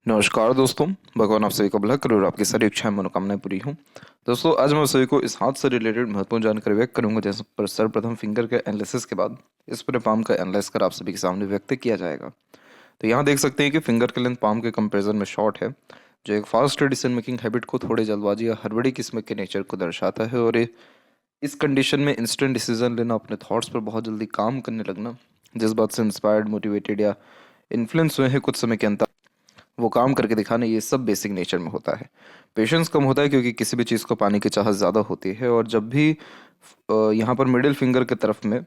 नमस्कार दोस्तों। भगवान आप सभी को भला करे और आपकी सारी इच्छाएं मनोकामनाएं पूरी हों। दोस्तों, आज मैं सभी को इस हाथ से रिलेटेड महत्वपूर्ण जानकारी व्यक्त करूंगा, जैसे पर सर्वप्रथम फिंगर के एनालिसिस के बाद इस पूरे पाम का एनालाइज कर आप सभी के सामने व्यक्त किया जाएगा। तो यहाँ देख सकते हैं कि फिंगर के लेंथ पाम के कंपेरिजन में शॉर्ट है, जो एक फास्ट डिसीजन मेकिंग हैबिट को थोड़े जल्दबाजी या हड़बड़ी किस्म के नेचर को दर्शाता है। और इस कंडीशन में इंस्टेंट डिसीजन लेना, अपने थॉट्स पर बहुत जल्दी काम करने लगना, जिस बात से इंस्पायर्ड, मोटिवेटेड या इन्फ्लुएंस हुए हैं कुछ समय के अंतर वो काम करके दिखाना, ये सब बेसिक नेचर में होता है। पेशेंस कम होता है क्योंकि किसी भी चीज़ को पाने की चाहत ज़्यादा होती है। और जब भी यहाँ पर मिडिल फिंगर की तरफ में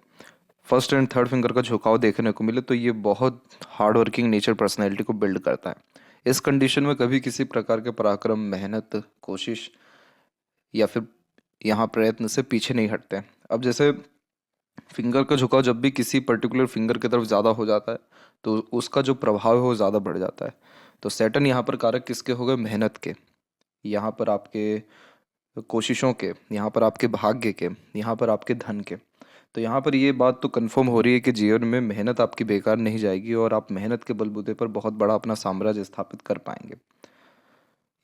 फर्स्ट एंड थर्ड फिंगर का झुकाव देखने को मिले तो ये बहुत हार्ड वर्किंग नेचर पर्सनैलिटी को बिल्ड करता है। इस कंडीशन में कभी किसी प्रकार के पराक्रम, मेहनत, कोशिश या फिर यहाँ प्रयत्न से पीछे नहीं हटते हैं। अब जैसे फिंगर का झुकाव जब भी किसी पर्टिकुलर फिंगर की तरफ ज़्यादा हो जाता है तो उसका जो प्रभाव है वो ज़्यादा बढ़ जाता है। तो सैटर्न यहाँ पर कारक किसके हो गए? मेहनत के, यहाँ पर आपके कोशिशों के, यहाँ पर आपके भाग्य के, यहाँ पर आपके धन के। तो यहाँ पर ये बात तो कंफर्म हो रही है कि जीवन में मेहनत आपकी बेकार नहीं जाएगी और आप मेहनत के बलबूते पर बहुत बड़ा अपना साम्राज्य स्थापित कर पाएंगे।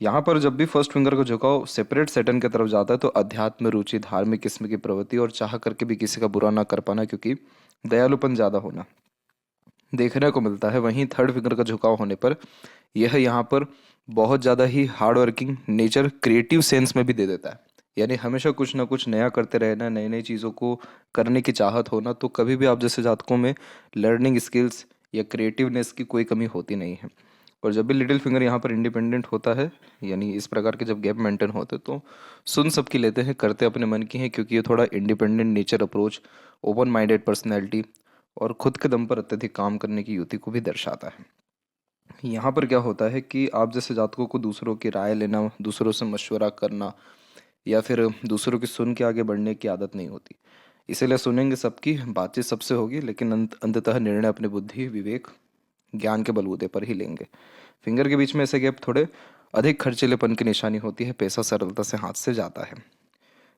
यहाँ पर जब भी फर्स्ट फिंगर का झुकाव सेपरेट सेटन की तरफ जाता है तो अध्यात्म, रुचि, धार्मिक किस्म की प्रवृत्ति और चाह करके भी किसी का बुरा ना कर पाना, क्योंकि दयालुपन ज़्यादा होना देखने को मिलता है। वहीं थर्ड फिंगर का झुकाव होने पर यह यहाँ पर बहुत ज़्यादा ही hard working nature creative sense में भी दे देता है। यानी हमेशा कुछ ना कुछ नया करते रहना, नई नई चीज़ों को करने की चाहत होना। तो कभी भी आप जैसे जातकों में लर्निंग स्किल्स या क्रिएटिवनेस की कोई कमी होती नहीं है। और जब भी लिटिल फिंगर यहाँ पर इंडिपेंडेंट होता है, यानी इस प्रकार के जब गैप मेंटेन होते तो सुन सबकी लेते हैं, करते अपने मन की हैं, क्योंकि ये थोड़ा independent nature approach, open minded personality और खुद के दम पर अत्यधिक काम करने की युति को भी दर्शाता है। यहाँ पर क्या होता है कि आप जैसे जातकों को दूसरों की राय लेना, दूसरों से मशवरा करना या फिर दूसरों की सुन के आगे बढ़ने की आदत नहीं होती। इसीलिए सुनेंगे सबकी, बातचीत सबसे होगी, लेकिन अंततः निर्णय अपने बुद्धि, विवेक, ज्ञान के बलबूते पर ही लेंगे। फिंगर के बीच में ऐसे गैप थोड़े अधिक खर्चीलेपन की निशानी होती है। पैसा सरलता से हाथ से जाता है,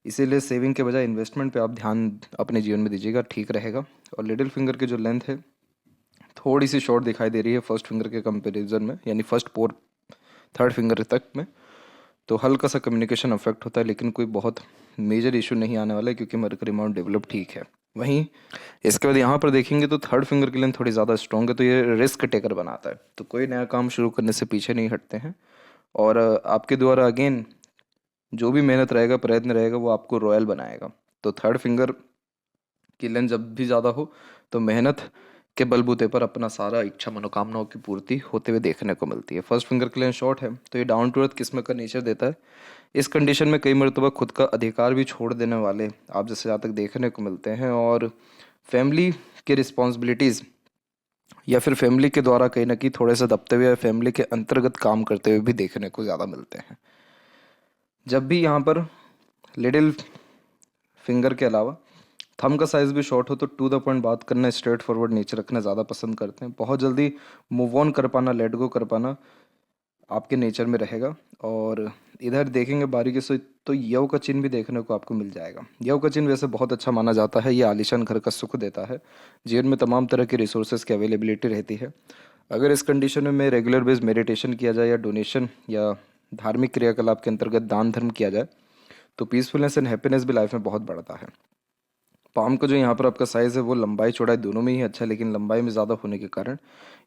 इसीलिए सेविंग के बजाय इन्वेस्टमेंट पे आप ध्यान अपने जीवन में दीजिएगा, ठीक रहेगा। और लिटिल फिंगर की जो लेंथ है थोड़ी सी शॉर्ट दिखाई दे रही है फर्स्ट फिंगर के कंपैरिजन में, यानी फर्स्ट फोर थर्ड फिंगर तक में। तो हल्का सा कम्युनिकेशन अफेक्ट होता है, लेकिन कोई बहुत मेजर इशू नहीं आने वाला है क्योंकि मरकरी अमाउंट डेवलप ठीक है। वहीं इसके बाद यहाँ पर देखेंगे तो थर्ड फिंगर की लेंथ थोड़ी ज़्यादा स्ट्रॉन्ग है, तो ये रिस्क टेकर बनाता है। तो कोई नया काम शुरू करने से पीछे नहीं हटते हैं। और आपके द्वारा अगेन जो भी मेहनत रहेगा, प्रयत्न रहेगा, वो आपको रॉयल बनाएगा। तो थर्ड फिंगर की लेंथ जब भी ज़्यादा हो तो मेहनत के बलबूते पर अपना सारा इच्छा मनोकामनाओं की पूर्ति होते हुए देखने को मिलती है। फर्स्ट फिंगर के लेंथ शॉर्ट है तो ये डाउन टू अर्थ किस्म का नेचर देता है। इस कंडीशन में कई मरतबा खुद का अधिकार भी छोड़ देने वाले आप जैसे जातक देखने को मिलते हैं। और फैमिली के रिस्पॉन्सिबिलिटीज़ या फिर फैमिली के द्वारा कहीं ना कहीं थोड़े से दबते हुए या फैमिली के अंतर्गत काम करते हुए भी देखने को ज़्यादा मिलते हैं। जब भी यहाँ पर लिटिल फिंगर के अलावा थंब का साइज भी शॉर्ट हो तो टू द पॉइंट बात करना, स्ट्रेट फॉरवर्ड नेचर रखना ज़्यादा पसंद करते हैं। बहुत जल्दी मूव ऑन कर पाना, लेट गो कर पाना आपके नेचर में रहेगा। और इधर देखेंगे बारीकी से तो यव का चिन्ह भी देखने को आपको मिल जाएगा। यव का चिन्ह वैसे बहुत अच्छा माना जाता है, ये आलीशान घर का सुख देता है, जीवन में तमाम तरह के रिसोर्सेज की अवेलेबिलिटी रहती है। अगर इस कंडीशन में रेगुलर बेस्ड मेडिटेशन किया जाए या डोनेशन या धार्मिक क्रियाकलाप के अंतर्गत दान धर्म किया जाए तो पीसफुलनेस एंड हैप्पीनेस भी लाइफ में बहुत बढ़ता है। पाम का जो यहाँ पर आपका साइज़ है वो लंबाई चौड़ाई दोनों में ही अच्छा है, लेकिन लंबाई में ज़्यादा होने के कारण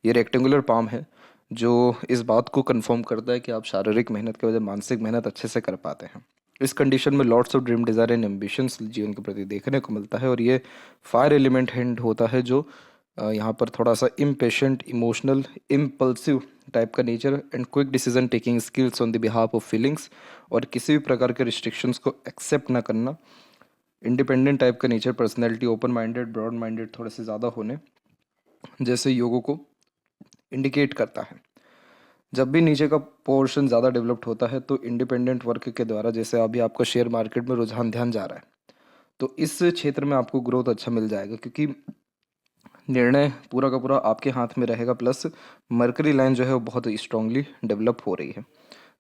ये रेक्टेंगुलर पाम है, जो इस बात को कंफर्म करता है कि आप शारीरिक मेहनत के बजाय मानसिक मेहनत अच्छे से कर पाते हैं। इस कंडीशन में lots of dream, desire and ambitions जीवन के प्रति देखने को मिलता है। और ये फायर एलिमेंट हैंड होता है, जो यहाँ पर थोड़ा सा इम्पेशेंट, इमोशनल, इम्पल्सिव टाइप का nature and quick decision taking skills on the behalf of feelings और किसी भी प्रकार के रिस्ट्रिक्शंस को एक्सेप्ट ना करना, इंडिपेंडेंट टाइप का nature personality, open minded, broad minded थोड़े से ज़्यादा होने जैसे योगों को इंडिकेट करता है। जब भी नीचे का पोर्शन ज़्यादा डेवलप्ड होता है तो इंडिपेंडेंट वर्क के द्वारा, जैसे अभी आपका शेयर मार्केट में रुझान ध्यान जा रहा है, तो इस क्षेत्र में आपको ग्रोथ अच्छा मिल जाएगा क्योंकि निर्णय पूरा का पूरा आपके हाथ में रहेगा। प्लस मरकरी लाइन जो है वो बहुत स्ट्रांगली डेवलप हो रही है।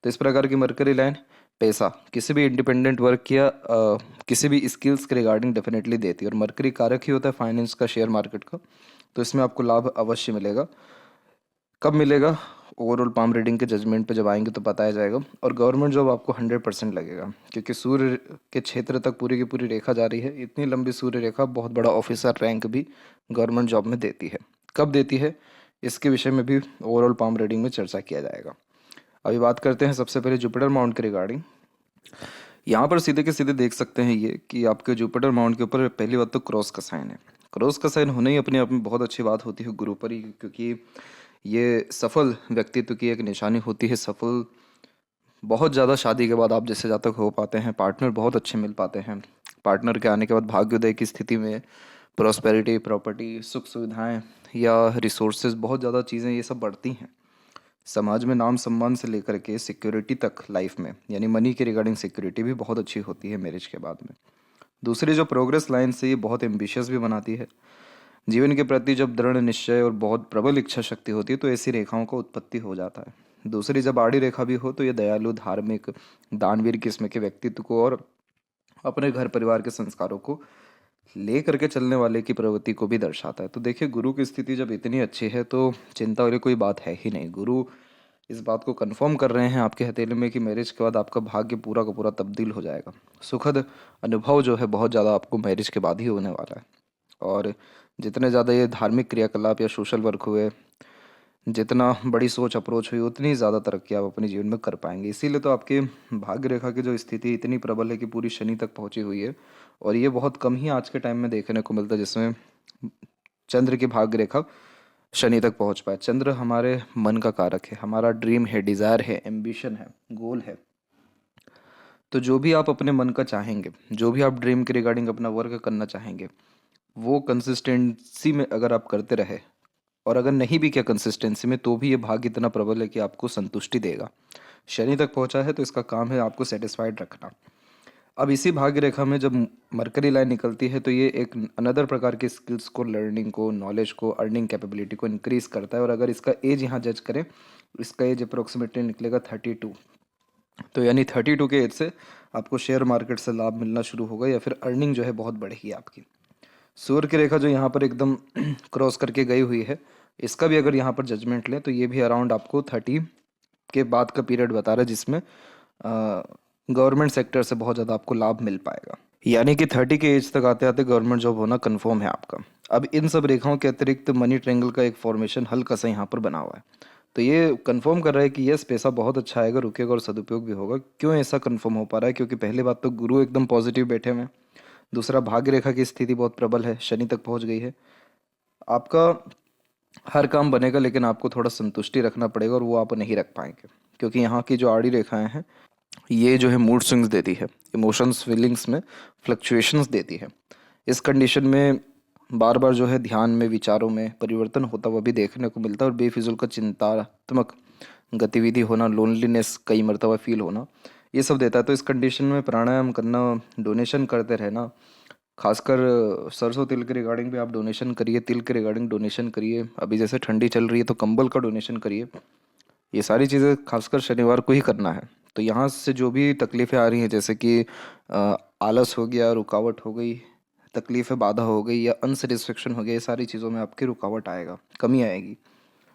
तो इस प्रकार की मरकरी लाइन पैसा, किसी भी इंडिपेंडेंट वर्क या किसी भी स्किल्स के रिगार्डिंग डेफिनेटली देती है। और मरकरी कारक ही होता है फाइनेंस का, शेयर मार्केट का, तो इसमें आपको लाभ अवश्य मिलेगा। कब मिलेगा? ओवरऑल पाम रीडिंग के जजमेंट पे जब आएंगे तो बताया जाएगा। और गवर्नमेंट जॉब आपको 100% लगेगा, क्योंकि सूर्य के क्षेत्र तक पूरी की पूरी रेखा जा रही है। इतनी लंबी सूर्य रेखा बहुत बड़ा ऑफिसर रैंक भी गवर्नमेंट जॉब में देती है। कब देती है इसके विषय में भी ओवरऑल पाम रीडिंग में चर्चा किया जाएगा। अभी बात करते हैं सबसे पहले जुपिटर माउंट के रिगार्डिंग। यहाँ पर सीधे के सीधे देख सकते हैं ये कि आपके जुपिटर माउंट के ऊपर पहली बात तो क्रॉस का साइन है। क्रॉस का साइन होना ही अपने आप में बहुत अच्छी बात होती है गुरु पर ही, क्योंकि ये सफल व्यक्तित्व की एक निशानी होती है। सफल बहुत ज़्यादा शादी के बाद आप जिससे ज़्यादा तक हो पाते हैं, पार्टनर बहुत अच्छे मिल पाते हैं। पार्टनर के आने के बाद भाग्योदय की स्थिति में प्रॉस्पेरिटी, प्रॉपर्टी, सुख सुविधाएं या रिसोर्सेज, बहुत ज़्यादा चीज़ें ये सब बढ़ती हैं। समाज में नाम सम्मान से लेकर के सिक्योरिटी तक लाइफ में, यानी मनी के रिगार्डिंग सिक्योरिटी भी बहुत अच्छी होती है मैरिज के बाद में। दूसरी जो प्रोग्रेस लाइन से ये बहुत एम्बिशियस भी बनाती है। जीवन के प्रति जब दृढ़ निश्चय और बहुत प्रबल इच्छा शक्ति होती है तो ऐसी रेखाओं का उत्पत्ति हो जाता है। दूसरी जब आड़ी रेखा भी हो तो ये दयालु, धार्मिक, दानवीर किस्म के व्यक्तित्व को और अपने घर परिवार के संस्कारों को ले करके चलने वाले की प्रवृत्ति को भी दर्शाता है। तो देखिए, गुरु की स्थिति जब इतनी अच्छी है तो चिंता वाली कोई बात है ही नहीं। गुरु इस बात को कंफर्म कर रहे हैं आपके हथेली में कि मैरिज के बाद आपका भाग्य पूरा का पूरा तब्दील हो जाएगा। सुखद अनुभव जो है बहुत ज़्यादा आपको मैरिज के बाद ही होने वाला है। और जितने ज़्यादा ये धार्मिक क्रियाकलाप या सोशल वर्क हुए, जितना बड़ी सोच अप्रोच हुई, उतनी ज़्यादा तरक्की आप अपने जीवन में कर पाएंगे। इसीलिए तो आपके भाग्य रेखा की जो स्थिति इतनी प्रबल है कि पूरी शनि तक पहुंची हुई है। और ये बहुत कम ही आज के टाइम में देखने को मिलता है जिसमें चंद्र की भाग्य रेखा शनि तक पहुंच पाए। चंद्र हमारे मन का कारक है, हमारा ड्रीम है, डिज़ायर है, एम्बिशन है, गोल है। तो जो भी आप अपने मन का चाहेंगे, जो भी आप ड्रीम के रिगार्डिंग अपना वर्क करना चाहेंगे, वो कंसिस्टेंसी में अगर आप करते रहे, और अगर नहीं भी किया कंसिस्टेंसी में, तो भी ये भाग्य इतना प्रबल है कि आपको संतुष्टि देगा। शनि तक पहुंचा है तो इसका काम है आपको सेटिस्फाइड रखना। अब इसी भाग्य रेखा में जब मरकरी लाइन निकलती है तो ये एक अनदर प्रकार के स्किल्स को, लर्निंग को, नॉलेज को, अर्निंग कैपेबिलिटी को इंक्रीज करता है। और अगर इसका एज यहाँ जज करें, इसका एज अप्रोक्सीमेटली निकलेगा 32। तो यानी 32 के एज से आपको शेयर मार्केट से लाभ मिलना शुरू होगा, या फिर अर्निंग जो है बहुत बढ़ेगी आपकी। सूर्य की रेखा जो यहाँ पर एकदम क्रॉस करके गई हुई है, इसका भी अगर यहाँ पर जजमेंट लें तो ये भी अराउंड आपको 30 के बाद का पीरियड बता रहा है, जिसमें गवर्नमेंट सेक्टर से बहुत ज़्यादा आपको लाभ मिल पाएगा। यानी कि 30 के एज तक आते आते गवर्नमेंट जॉब होना कंफर्म है आपका। अब इन सब रेखाओं के अतिरिक्त मनी ट्रायंगल का एक फॉर्मेशन हल्का सा यहाँ पर बना हुआ है, तो ये कंफर्म कर रहा है कि यस, पैसा बहुत अच्छा आएगा, रुकेगा और सदुपयोग भी होगा। क्यों ऐसा कंफर्म हो पा रहा है? क्योंकि पहली बात तो गुरु एकदम पॉजिटिव बैठे हुए हैं। दूसरा, भाग्य रेखा की स्थिति बहुत प्रबल है, शनि तक पहुंच गई है। आपका हर काम बनेगा, लेकिन आपको थोड़ा संतुष्टि रखना पड़ेगा, और वो आप नहीं रख पाएंगे, क्योंकि यहाँ की जो आड़ी रेखाएं हैं ये जो है मूड स्विंग्स देती है, इमोशंस, फीलिंग्स में फ्लक्चुएशंस देती है। इस कंडीशन में बार बार जो है ध्यान में, विचारों में परिवर्तन होता हुआ भी देखने को मिलता है, और बेफिजूल का चिंतात्मक गतिविधि होना, लोनलीनेस कई मरतबा फील होना, ये सब देता है। तो इस कंडीशन में प्राणायाम करना, डोनेशन करते रहना, खासकर सरसों तिल के रिगार्डिंग भी आप डोनेशन करिए, तिल के रिगार्डिंग डोनेशन करिए। अभी जैसे ठंडी चल रही है तो कंबल का डोनेशन करिए। ये सारी चीज़ें खासकर शनिवार को ही करना है। तो यहाँ से जो भी तकलीफ़ें आ रही हैं, जैसे कि आलस हो गया, रुकावट हो गई, तकलीफ़ें, बाधा हो गई, या अनसेटिस्फेक्शन हो गया, ये सारी चीज़ों में आपकी रुकावट आएगा, कमी आएगी।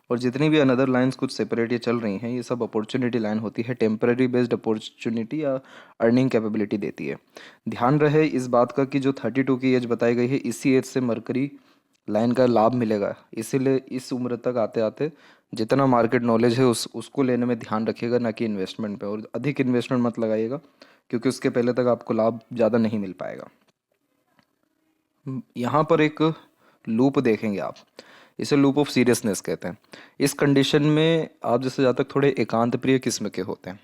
और जितनी भी अनदर लाइंस कुछ सेपरेट ये चल रही हैं, ये सब अपॉर्चुनिटी लाइन होती है, टेम्पररी बेस्ड अपॉर्चुनिटी या अर्निंग कैपेबिलिटी देती है। ध्यान रहे इस बात का कि जो 32 की एज बताई गई है, इसी एज से मरकरी लाइन का लाभ मिलेगा। इसीलिए इस उम्र तक आते आते जितना मार्केट नॉलेज है उसको लेने में ध्यान रखिएगा, ना कि इन्वेस्टमेंट पे। और अधिक इन्वेस्टमेंट मत लगाइएगा, क्योंकि उसके पहले तक आपको लाभ ज़्यादा नहीं मिल पाएगा। यहाँ पर एक लूप देखेंगे आप, इसे लूप ऑफ सीरियसनेस कहते हैं। इस कंडीशन में आप जैसे ज़्यादा तक थोड़े एकांत प्रिय किस्म के होते हैं,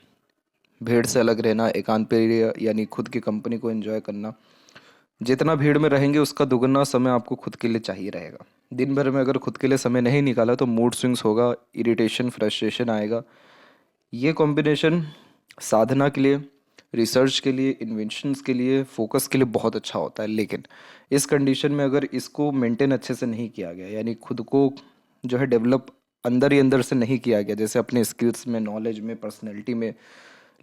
भीड़ से अलग रहना, एकांत प्रिय यानी खुद की कंपनी को एंजॉय करना। जितना भीड़ में रहेंगे उसका दुगना समय आपको खुद के लिए चाहिए रहेगा। दिन भर में अगर खुद के लिए समय नहीं निकाला तो मूड स्विंग्स होगा, इरिटेशन, फ्रस्ट्रेशन आएगा। ये कॉम्बिनेशन साधना के लिए, रिसर्च के लिए, इन्वेंशंस के लिए, फोकस के लिए बहुत अच्छा होता है। लेकिन इस कंडीशन में अगर इसको मेंटेन अच्छे से नहीं किया गया, यानी खुद को जो है डेवलप अंदर ही अंदर से नहीं किया गया, जैसे अपने स्किल्स में, नॉलेज में, पर्सनैलिटी में,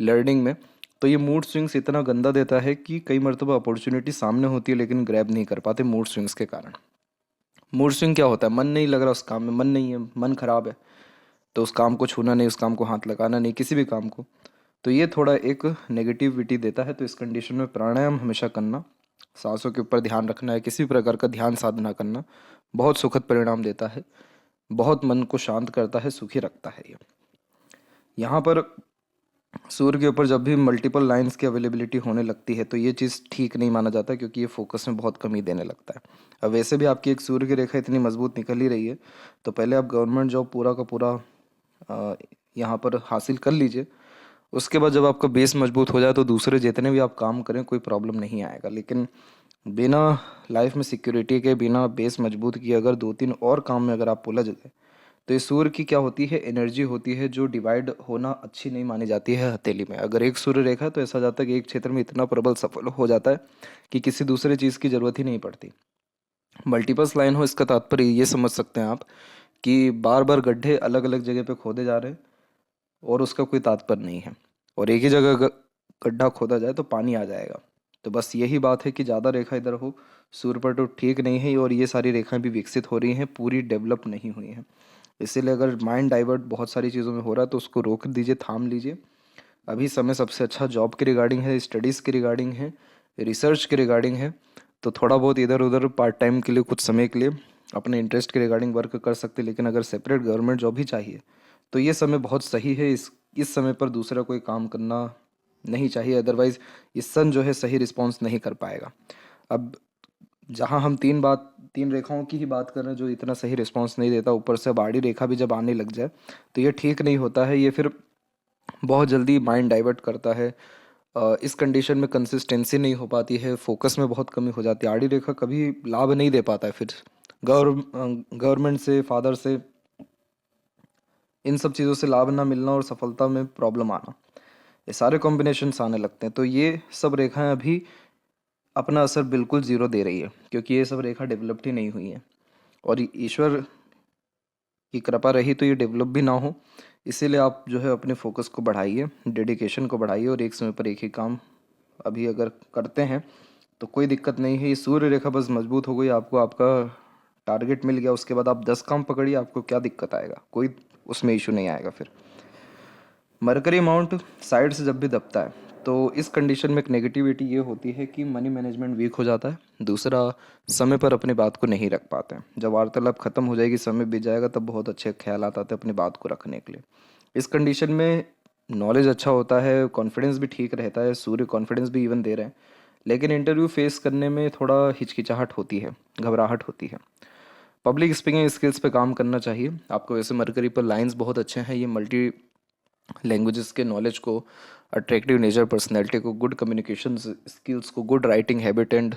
लर्निंग में, तो ये मूड स्विंग्स इतना गंदा देता है कि कई मरतबा अपॉर्चुनिटी सामने होती है लेकिन ग्रैब नहीं कर पाते मूड स्विंग्स के कारण। मूड स्विंग क्या होता है? मन नहीं लग रहा उस काम में, मन नहीं है, मन खराब है, तो उस काम को छूना नहीं, उस काम को हाथ लगाना नहीं, किसी भी काम को। तो ये थोड़ा एक नेगेटिविटी देता है। तो इस कंडीशन में प्राणायाम हमेशा करना, सांसों के ऊपर ध्यान रखना है, किसी भी प्रकार का ध्यान साधना करना बहुत सुखद परिणाम देता है, बहुत मन को शांत करता है, सुखी रखता है ये। यहाँ पर सूर्य के ऊपर जब भी मल्टीपल लाइंस की अवेलेबिलिटी होने लगती है तो ये चीज़ ठीक नहीं माना जाता, क्योंकि ये फोकस में बहुत कमी देने लगता है। अब वैसे भी आपकी एक सूर्य की रेखा इतनी मजबूत निकल ही रही है, तो पहले आप गवर्नमेंट जॉब पूरा का पूरा यहाँ पर हासिल कर लीजिए। उसके बाद जब आपका बेस मजबूत हो जाए तो दूसरे जितने भी आप काम करें कोई प्रॉब्लम नहीं आएगा। लेकिन बिना लाइफ में सिक्योरिटी के, बिना बेस मजबूत किए अगर दो तीन और काम में अगर आप उलझ गए, तो ये सूर्य की क्या होती है, एनर्जी होती है जो डिवाइड होना अच्छी नहीं मानी जाती है हथेली में। अगर एक सूर्य रेखा है तो ऐसा जाता है कि एक क्षेत्र में इतना प्रबल सफल हो जाता है कि किसी दूसरे चीज़ की ज़रूरत ही नहीं पड़ती। मल्टीपल्स लाइन हो, इसका तात्पर्य ये समझ सकते हैं आप कि बार बार गड्ढे अलग अलग जगह पे खोदे जा रहे हैं और उसका कोई तात्पर्य नहीं है। और एक ही जगह गड्ढा खोदा जाए तो पानी आ जाएगा। तो बस यही बात है कि ज़्यादा रेखा इधर हो सूर्य पर तो ठीक नहीं है, और ये सारी रेखाएं भी विकसित हो रही हैं, पूरी डेवलप नहीं हुई हैं। इसीलिए अगर माइंड डाइवर्ट बहुत सारी चीज़ों में हो रहा है तो उसको रोक दीजिए, थाम लीजिए। अभी समय सबसे अच्छा जॉब के रिगार्डिंग है, स्टडीज़ के रिगार्डिंग है, रिसर्च के रिगार्डिंग है। तो थोड़ा बहुत इधर उधर पार्ट टाइम के लिए, कुछ समय के लिए अपने इंटरेस्ट के रिगार्डिंग वर्क कर सकते हैं। लेकिन अगर सेपरेट गवर्नमेंट जॉब ही चाहिए तो ये समय बहुत सही है। इस समय पर दूसरा कोई काम करना नहीं चाहिए, अदरवाइज इस सन जो है सही रिस्पॉन्स नहीं कर पाएगा। अब जहाँ हम तीन रेखाओं की ही बात कर रहे हैं जो इतना सही रिस्पॉन्स नहीं देता, ऊपर से अब आड़ी रेखा भी जब आने लग जाए तो ये ठीक नहीं होता है। ये फिर बहुत जल्दी माइंड डाइवर्ट करता है। इस कंडीशन में कंसिस्टेंसी नहीं हो पाती है, फोकस में बहुत कमी हो जाती है। आड़ी रेखा कभी लाभ नहीं दे पाता है फिर गवर्नमेंट से, फादर से, इन सब चीज़ों से लाभ ना मिलना और सफलता में प्रॉब्लम आना, ये सारे कॉम्बिनेशंस आने लगते हैं। तो ये सब रेखाएं अभी अपना असर बिल्कुल ज़ीरो दे रही है, क्योंकि ये सब रेखा डेवलप्ड ही नहीं हुई है। और ईश्वर की कृपा रही तो ये डेवलप भी ना हो। इसीलिए आप जो है अपने फोकस को बढ़ाइए, डेडिकेशन को बढ़ाइए, और एक समय पर एक ही काम अभी अगर करते हैं तो कोई दिक्कत नहीं है। ये सूर्य रेखा बस मजबूत हो गई, आपको आपका टारगेट मिल गया, उसके बाद आप 10 काम पकड़िए, आपको क्या दिक्कत आएगा, कोई उसमें इशू नहीं आएगा। फिर मरकरी अमाउंट साइड से जब भी दबता है तो इस कंडीशन में एक नेगेटिविटी ये होती है कि मनी मैनेजमेंट वीक हो जाता है। दूसरा, समय पर अपनी बात को नहीं रख पाते हैं। जब वार्तालाप खत्म हो जाएगी, समय बीत जाएगा, तब बहुत अच्छे ख्याल आते हैं अपनी बात को रखने के लिए। इस कंडीशन में नॉलेज अच्छा होता है, कॉन्फिडेंस भी ठीक रहता है, सूर्य कॉन्फिडेंस भी इवन दे रहे हैं। लेकिन इंटरव्यू फेस करने में थोड़ा हिचकिचाहट होती है, घबराहट होती है। पब्लिक स्पीकिंग स्किल्स पे काम करना चाहिए आपको। वैसे मरकरी पर लाइंस बहुत अच्छे हैं, ये मल्टी लैंग्वेजेस के नॉलेज को, अट्रैक्टिव नेचर पर्सनैलिटी को, गुड कम्युनिकेशन स्किल्स को, गुड राइटिंग हैबिट, एंड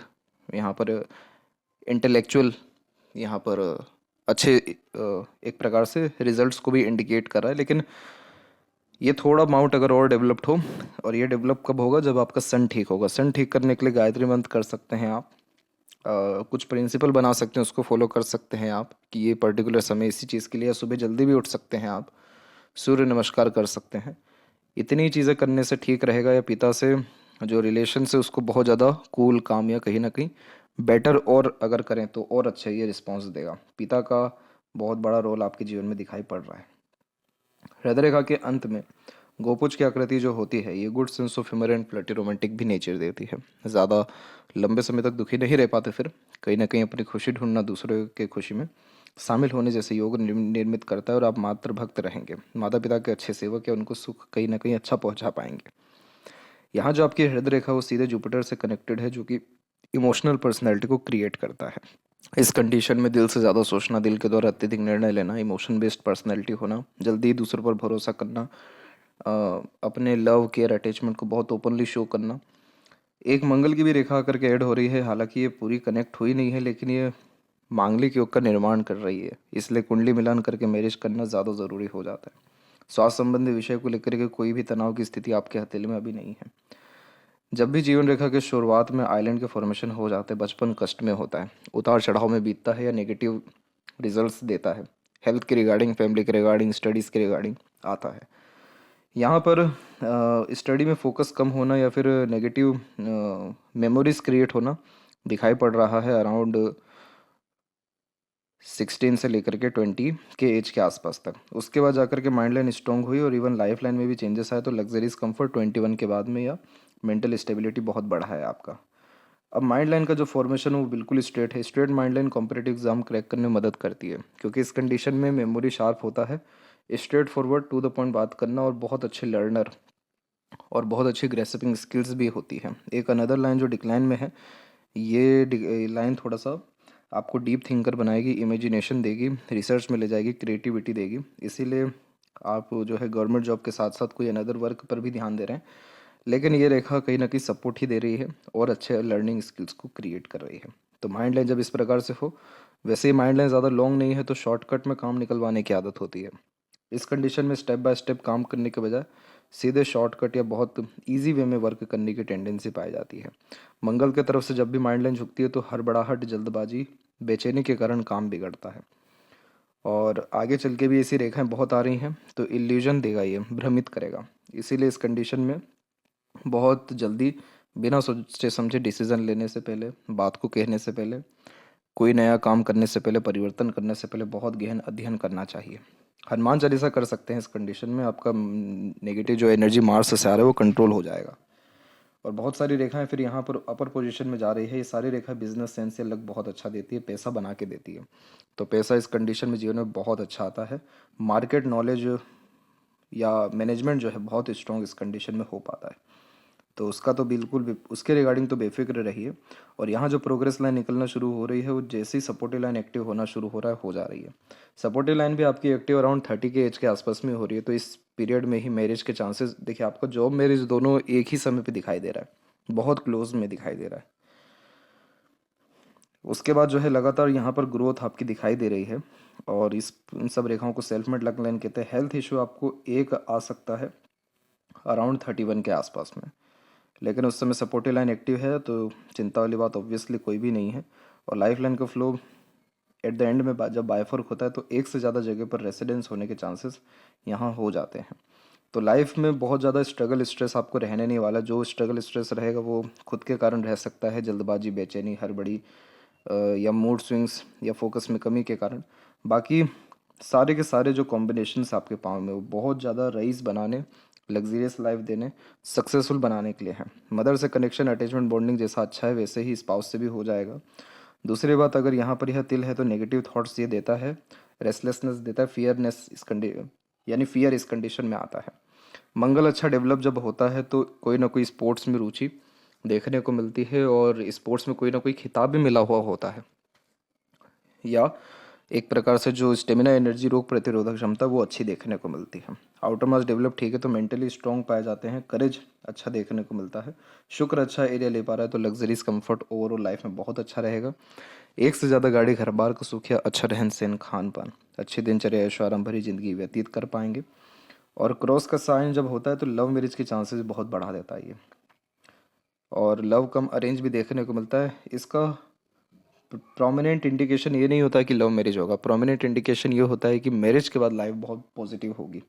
यहाँ पर इंटेलेक्चुअल, यहाँ पर अच्छे एक प्रकार से रिजल्ट्स को भी इंडिकेट कर रहा है। लेकिन ये थोड़ा अमाउंट अगर और डेवलप्ड हो, और ये डेवलप कब होगा, जब आपका सन ठीक होगा। सन ठीक करने के लिए गायत्री मंत्र कर सकते हैं आप, कुछ प्रिंसिपल बना सकते हैं, उसको फॉलो कर सकते हैं आप कि ये पर्टिकुलर समय इसी चीज़ के लिए, या सुबह जल्दी भी उठ सकते हैं आप, सूर्य नमस्कार कर सकते हैं। इतनी चीज़ें करने से ठीक रहेगा। या पिता से जो रिलेशन से उसको बहुत ज़्यादा कूल, काम, या कहीं ना कहीं बेटर और अगर करें तो और अच्छा ये रिस्पॉन्स देगा। पिता का बहुत बड़ा रोल आपके जीवन में दिखाई पड़ रहा है। हृदय रेखा के अंत में गोपुज की आकृति जो होती है, ये good sense of humour and flirty romantic भी नेचर देती है। ज़्यादा लंबे समय तक दुखी नहीं रह पाते, फिर कहीं ना कहीं अपनी खुशी ढूंढना, दूसरे के खुशी में शामिल होने जैसे योग निर्मित करता है। और आप मातृ भक्त रहेंगे, माता पिता के अच्छे सेवक या उनको सुख कहीं ना कहीं अच्छा पहुंचा पाएंगे। यहाँ जो आपकी हृदय रेखा वो सीधे जुपिटर से कनेक्टेड है, जो कि इमोशनल पर्सनैलिटी को क्रिएट करता है। इस कंडीशन में दिल से ज़्यादा सोचना, दिल के द्वारा अत्यधिक निर्णय लेना, इमोशन बेस्ड पर्सनैलिटी होना, जल्दी दूसरों पर भरोसा करना, अपने लव, केयर, अटैचमेंट को बहुत ओपनली शो करना। एक मंगल की भी रेखा करके ऐड हो रही है, हालांकि ये पूरी कनेक्ट हुई नहीं है, लेकिन ये मांगलिक योग का निर्माण कर रही है। इसलिए कुंडली मिलान करके मैरिज करना ज़्यादा ज़रूरी हो जाता है। स्वास्थ्य संबंधी विषय को लेकर के कोई भी तनाव की स्थिति आपके हथेली में अभी नहीं है। जब भी जीवन रेखा के शुरुआत में आइलैंड के फॉर्मेशन हो जाते हैं, बचपन कष्ट में होता है, उतार चढ़ाव में बीतता है, या नेगेटिव रिजल्ट्स देता है। हेल्थ के रिगार्डिंग, फैमिली के रिगार्डिंग, स्टडीज़ के रिगार्डिंग आता है। यहाँ पर स्टडी में फोकस कम होना या फिर नेगेटिव मेमोरीज क्रिएट होना दिखाई पड़ रहा है अराउंड 16 से लेकर के 20 के एज के आसपास तक। उसके बाद जाकर के माइंड लाइन स्ट्रॉन्ग हुई और इवन लाइफ लाइन में भी चेंजेस आए, तो लग्जरीज कंफर्ट 21 के बाद में, या मेंटल स्टेबिलिटी बहुत बढ़ा है आपका। अब माइंड लाइन का जो फॉर्मेशन है वो बिल्कुल स्ट्रेट है। Straight mind line competitive exam crack करने में मदद करती है, क्योंकि इस कंडीशन में मेमोरी शार्प होता है, straightforward to the point बात करना, और बहुत अच्छे लर्नर और बहुत अच्छी ग्रेस्पिंग स्किल्स भी होती है। एक अनदर लाइन जो डिक्लाइन में है, ये लाइन थोड़ा सा आपको डीप थिंकर बनाएगी, इमेजिनेशन देगी, रिसर्च में ले जाएगी, क्रिएटिविटी देगी। इसीलिए आप जो है गवर्नमेंट जॉब के साथ साथ कोई अनदर वर्क पर भी ध्यान दे रहे हैं, लेकिन ये रेखा कहीं ना कहीं सपोर्ट ही दे रही है और अच्छे लर्निंग स्किल्स को क्रिएट कर रही है। तो माइंड लाइन जब इस प्रकार से हो, वैसे ही माइंड लाइन ज़्यादा लॉन्ग नहीं है तो शॉर्टकट में काम निकलवाने की आदत होती है। इस कंडीशन में स्टेप बाय स्टेप काम करने के बजाय सीधे शॉर्टकट या बहुत इजी वे में वर्क करने की टेंडेंसी पाई जाती है। मंगल की तरफ से जब भी माइंड लाइन झुकती है तो हड़बड़ाहट, जल्दबाजी, बेचैनी के कारण काम बिगड़ता है। और आगे चल के भी ऐसी रेखाएं बहुत आ रही हैं, तो इल्यूजन देगा, ये भ्रमित करेगा। इसीलिए इस कंडीशन में बहुत जल्दी, बिना सोचे समझे डिसीजन लेने से पहले, बात को कहने से पहले, कोई नया काम करने से पहले, परिवर्तन करने से पहले बहुत गहन अध्ययन करना चाहिए। हनुमान चालीसा कर सकते हैं इस कंडीशन में, आपका नेगेटिव जो एनर्जी मार्स से आ रहा है वो कंट्रोल हो जाएगा। और बहुत सारी रेखाएं फिर यहाँ पर अपर पोजीशन में जा रही है। ये सारी रेखा बिजनेस सेंस से अलग बहुत अच्छा देती है, पैसा बना के देती है। तो पैसा इस कंडीशन में जीवन में बहुत अच्छा आता है। मार्केट नॉलेज या मैनेजमेंट जो है बहुत स्ट्रॉन्ग इस कंडीशन में हो पाता है। तो उसका तो बिल्कुल भी उसके रिगार्डिंग तो बेफिक्र रहिए। और यहाँ जो प्रोग्रेस लाइन निकलना शुरू हो रही है, वो जैसे ही सपोर्टिव लाइन एक्टिव होना शुरू हो रहा है, हो जा रही है। सपोर्टिव लाइन भी आपकी एक्टिव अराउंड 30 के एज के आसपास में हो रही है। तो इस पीरियड में ही मैरिज के चांसेस, देखिए आपका जॉब मैरिज दोनों एक ही समय पे दिखाई दे रहा है, बहुत क्लोज में दिखाई दे रहा है। उसके बाद जो है लगातार यहाँ पर ग्रोथ आपकी दिखाई दे रही है। और इन सब रेखाओं को सेल्फ मेड लक लाइन कहते हैं। हेल्थ इशू आपको एक आ सकता है अराउंड 31 के आसपास में, लेकिन उस समय सपोर्टिव लाइन एक्टिव है तो चिंता वाली बात ऑब्वियसली कोई भी नहीं है। और लाइफ लाइन का फ्लो एट द एंड में जब बायफर्क होता है तो एक से ज़्यादा जगह पर रेसिडेंस होने के चांसेस यहाँ हो जाते हैं। तो लाइफ में बहुत ज़्यादा स्ट्रगल स्ट्रेस आपको रहने नहीं वाला। जो स्ट्रगल स्ट्रेस रहेगा वो खुद के कारण रह सकता है, जल्दबाजी, बेचैनी, हड़बड़ी, या मूड स्विंग्स या फोकस में कमी के कारण। बाकी सारे के सारे जो कॉम्बिनेशंस आपके पाँव में, वो बहुत ज़्यादा रईस बनाने, लग्जरियस लाइफ देने, सक्सेसफुल बनाने के लिए हैं। मदर से कनेक्शन, अटैचमेंट, बॉन्डिंग जैसा अच्छा है वैसे ही स्पाउस से भी हो जाएगा। दूसरी बात, अगर यहाँ पर यह तिल है तो नेगेटिव थॉट्स ये देता है, रेस्टलेसनेस देता है, फियरनेस इस यानी फियर इस कंडीशन में आता है। मंगल अच्छा डेवलप जब होता है तो कोई ना कोई स्पोर्ट्स में रुचि देखने को मिलती है, और स्पोर्ट्स में कोई ना कोई खिताब भी मिला हुआ होता है, या एक प्रकार से जो स्टेमिना, एनर्जी, रोग प्रतिरोधक क्षमता वो अच्छी देखने को मिलती है। आउटर मास डेवलप ठीक है तो मेंटली स्ट्रांग पाए जाते हैं, करेज अच्छा देखने को मिलता है। शुक्र अच्छा एरिया ले पा रहा है तो लग्जरीज, कंफर्ट ओवरऑल लाइफ में बहुत अच्छा रहेगा। एक से ज़्यादा गाड़ी, घर बार का सुख, या अच्छा रहन सहन, खान पान, अच्छी दिनचर्या, ऐशो आराम भरी जिंदगी व्यतीत कर पाएंगे। और क्रॉस का साइन जब होता है तो लव मैरिज के चांसेस बहुत बढ़ा देता है ये। और लव कम अरेंज भी देखने को मिलता है। इसका प्रोमिनेंट इंडिकेशन ये नहीं होता कि लव मैरिज होगा। प्रोमिनेंट इंडिकेशन ये होता है कि मैरिज के बाद लाइफ बहुत पॉजिटिव होगी।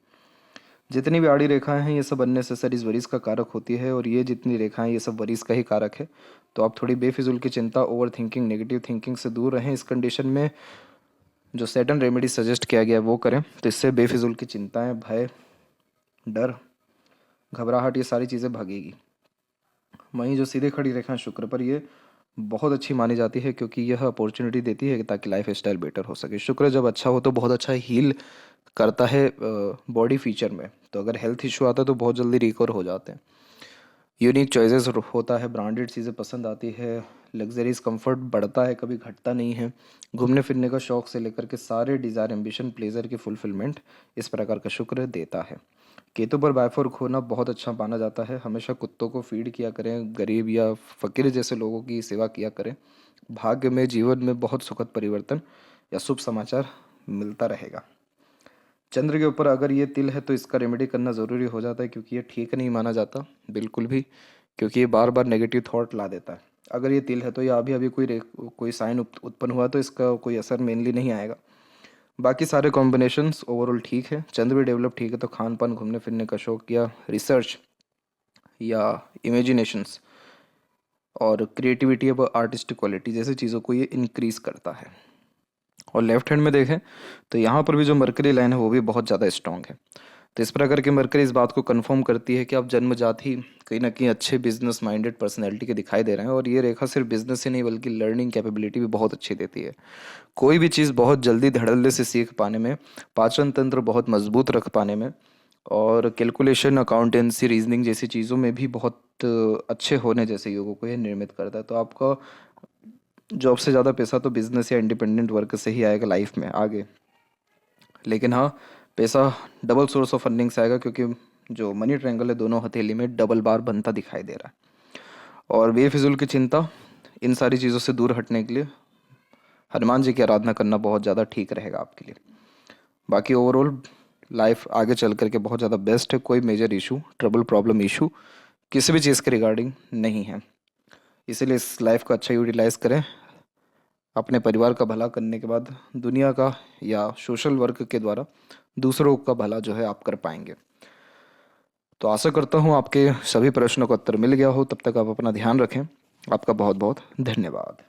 जितनी भी आड़ी रेखाएं हैं ये सब अननेसेसरीज वरीज का कारक होती है, और ये जितनी रेखाएं ये सब वरीज का ही कारक है। तो आप थोड़ी बेफिजुल की चिंता, ओवर थिंकिंग, नेगेटिव थिंकिंग से दूर रहें। इस कंडीशन में जो सेटन रेमेडी सजेस्ट किया गया है वो करें, तो इससे बेफिजुल की चिंताएं, भय, डर, घबराहट, ये सारी चीज़ें भागेगी। वहीं जो सीधे खड़ी रेखाएं शुक्र पर, ये बहुत अच्छी मानी जाती है, क्योंकि यह अपॉर्चुनिटी देती है कि ताकि लाइफ स्टाइल बेटर हो सके। शुक्र जब अच्छा हो तो बहुत अच्छा हील करता है बॉडी फीचर में। तो अगर हेल्थ इशू आता है तो बहुत जल्दी रिकवर हो जाते हैं। यूनिक चॉइसेस होता है, ब्रांडेड चीज़ें पसंद आती है, लग्जरीज कंफर्ट बढ़ता है, कभी घटता नहीं है। घूमने फिरने का शौक से लेकर के सारे डिज़ायर, एम्बिशन, प्लेजर की फुलफिलमेंट इस प्रकार का शुक्र देता है। केतु पर बायफॉर्क होना बहुत अच्छा माना जाता है। हमेशा कुत्तों को फीड किया करें, गरीब या फकीर जैसे लोगों की सेवा किया करें। भाग्य में, जीवन में बहुत सुखद परिवर्तन या शुभ समाचार मिलता रहेगा। चंद्र के ऊपर अगर ये तिल है तो इसका रेमेडी करना ज़रूरी हो जाता है, क्योंकि ये ठीक नहीं माना जाता बिल्कुल भी, क्योंकि ये बार बार नेगेटिव थॉट ला देता है। अगर ये तिल है तो या अभी अभी कोई साइन उत्पन्न हुआ तो इसका कोई असर मेनली नहीं आएगा। बाकी सारे कॉम्बिनेशंस ओवरऑल ठीक है। चंद्र भी डेवलप ठीक है तो खान पान, घूमने फिरने का शौक, या रिसर्च, या इमेजिनेशंस, और क्रिएटिविटी, अब आर्टिस्टिक क्वालिटी जैसी चीज़ों को ये इंक्रीज करता है। और लेफ्ट हैंड में देखें तो यहाँ पर भी जो मरकरी लाइन है वो भी बहुत ज़्यादा स्ट्रांग है। तो इस प्रकार की मरकरी इस बात को कंफर्म करती है कि आप जन्मजात ही कहीं ना कहीं अच्छे बिजनेस माइंडेड पर्सनैलिटी के दिखाई दे रहे हैं। और ये रेखा सिर्फ बिजनेस ही नहीं बल्कि लर्निंग कैपेबिलिटी भी बहुत अच्छी देती है। कोई भी चीज़ बहुत जल्दी धड़ल्ले से सीख पाने में, पाचन तंत्र बहुत मजबूत रख पाने में, और कैलकुलेशन, अकाउंटेंसी, रीजनिंग जैसी चीज़ों में भी बहुत अच्छे होने जैसे योगों को यह निर्मित करता है। तो आपका जॉब से ज़्यादा पैसा तो बिजनेस या इंडिपेंडेंट वर्क से ही आएगा लाइफ में आगे। लेकिन हाँ, पैसा डबल सोर्स ऑफ अर्निंग से आएगा, क्योंकि जो मनी ट्रायंगल है दोनों हथेली में डबल बार बनता दिखाई दे रहा है। और बेफिजूल की चिंता, इन सारी चीज़ों से दूर हटने के लिए हनुमान जी की आराधना करना बहुत ज़्यादा ठीक रहेगा आपके लिए। बाकी ओवरऑल लाइफ आगे चल करके बहुत ज़्यादा बेस्ट है। कोई major issue, trouble, problem, issue किसी भी चीज़ के रिगार्डिंग नहीं है। इसीलिए इस लाइफ को अच्छा यूटिलाइज करें। अपने परिवार का भला करने के बाद दुनिया का या सोशल वर्क के द्वारा दूसरों का भला जो है आप कर पाएंगे। तो आशा करता हूँ आपके सभी प्रश्नों का उत्तर मिल गया हो। तब तक आप अपना ध्यान रखें। आपका बहुत बहुत धन्यवाद।